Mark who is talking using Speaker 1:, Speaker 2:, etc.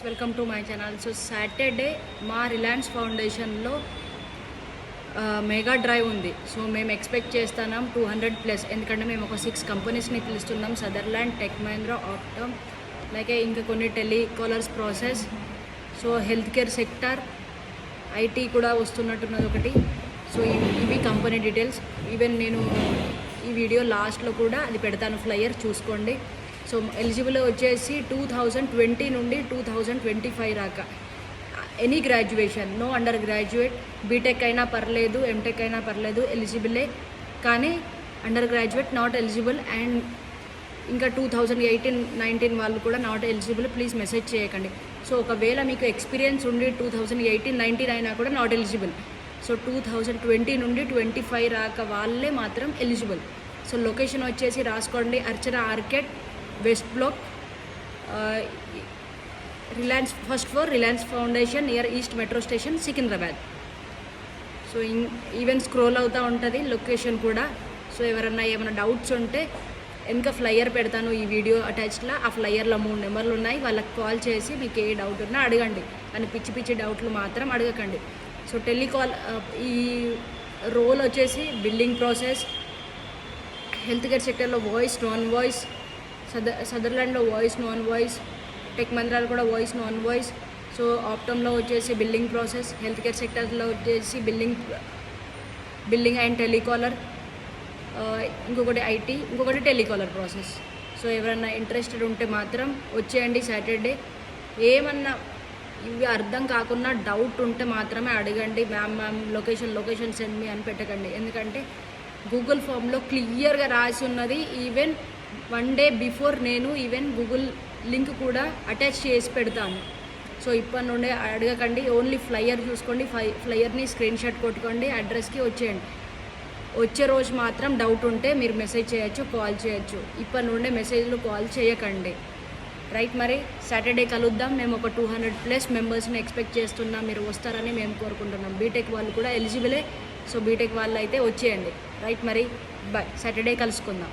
Speaker 1: Welcome to my channel. So Saturday మా Reliance ఫౌండేషన్లో mega drive ఉంది. So మేము expect చేస్తున్నాం 200+, ఎందుకంటే మేము ఒక 6 కంపెనీస్ని పిలుస్తున్నాం. సదర్లాండ్, టెక్ మహీంద్రా, ఆప్టమ్, అలాగే ఇంకా కొన్ని telecallers process. So health care sector, IT కూడా వస్తున్నట్టున్నది ఒకటి. సో ఇవి కంపెనీ డీటెయిల్స్. ఈవెన్ నేను ఈ వీడియో లాస్ట్లో కూడా అది పెడతాను, ఫ్లయర్ చూసుకోండి. సో ఎలిజిబుల్ వచ్చేసి 2020 నుండి 2025 దాకా any graduation, no undergraduate, BTech అయినా పర్లేదు, ఎంటెక్ అయినా పర్లేదు, ఎలిజిబులే. కానీ undergraduate not eligible. And ఇంకా 2018-19 వాళ్ళు కూడా నాట్ ఎలిజిబుల్. ప్లీజ్ మెసేజ్ చేయకండి. సో ఒకవేళ మీకు ఎక్స్పీరియన్స్ ఉండి 2018-19 అయినా కూడా నాట్ ఎలిజిబుల్. సో 2020 నుండి 25 దాకా వాళ్ళే మాత్రం ఎలిజిబుల్. సో లొకేషన్ వచ్చేసి రాసుకోండి, Archana arcade, west block, Reliance first floor, Reliance foundation, near east metro station, Secunderabad. So even scroll అవుతూ ఉంటుంది లొకేషన్ కూడా. సో ఎవరన్నా ఏమైనా డౌట్స్ ఉంటే ఇంకా ఫ్లయర్ పెడతాను ఈ వీడియో అటాచ్లో. ఆ ఫ్లయర్లో 3 నెంబర్లు ఉన్నాయి, వాళ్ళకి కాల్ చేసి మీకు ఏ డౌట్ ఉన్నా అడగండి. కానీ పిచ్చి పిచ్చి డౌట్లు మాత్రం అడగకండి. సో ఈ రోల్ వచ్చేసి బిల్డింగ్ ప్రాసెస్, హెల్త్ కేర్ సెక్టర్లో వాయిస్, నాన్ వాయిస్, సదర్లాండ్లో వాయిస్, నాన్ వాయిస్, టెక్ మహీంద్రాలో కూడా వాయిస్, నాన్ వాయిస్. సో ఆప్టమ్లో వచ్చేసి బిల్డింగ్ ప్రాసెస్, హెల్త్ కేర్ సెక్టర్లో వచ్చేసి బిల్డింగ్ అండ్ టెలికాలర్, ఇంకొకటి ఐటీ, ఇంకొకటి టెలికాలర్ ప్రాసెస్. సో ఎవరైనా ఇంట్రెస్టెడ్ ఉంటే మాత్రం వచ్చేయండి సాటర్డే. ఏమన్నా ఇవి అర్థం కాకుండా డౌట్ ఉంటే మాత్రమే అడగండి. మ్యామ్ లొకేషన్ సెండ్ మీ అని పెట్టకండి. ఎందుకంటే గూగుల్ ఫామ్లో క్లియర్గా రాసి ఉన్నది. ఈవెన్ 1 డే బిఫోర్ నేను ఈవెన్ గూగుల్ లింక్ కూడా అటాచ్ చేసి పెడతాను. సో ఇప్పటి నుండే అడగకండి. ఓన్లీ ఫ్లయర్ చూసుకోండి, ఫ్లయర్ని స్క్రీన్ షాట్ కొట్టుకోండి, అడ్రస్కి వచ్చేయండి. వచ్చే రోజు మాత్రం డౌట్ ఉంటే మీరు మెసేజ్ చేయొచ్చు, కాల్ చేయొచ్చు. ఇప్పటి నుండే మెసేజ్లు, కాల్ చేయకండి. రైట్, మరి సాటర్డే కలుద్దాం. మేము ఒక 200+ మెంబర్స్ని ఎక్స్పెక్ట్ చేస్తున్నాం. మీరు వస్తారని మేము కోరుకుంటున్నాం. బీటెక్ వాళ్ళు కూడా ఎలిజిబులే. సో బీటెక్ వాళ్ళు అయితే వచ్చేయండి. రైట్, మరి బాయ్, సాటర్డే కలుసుకుందాం.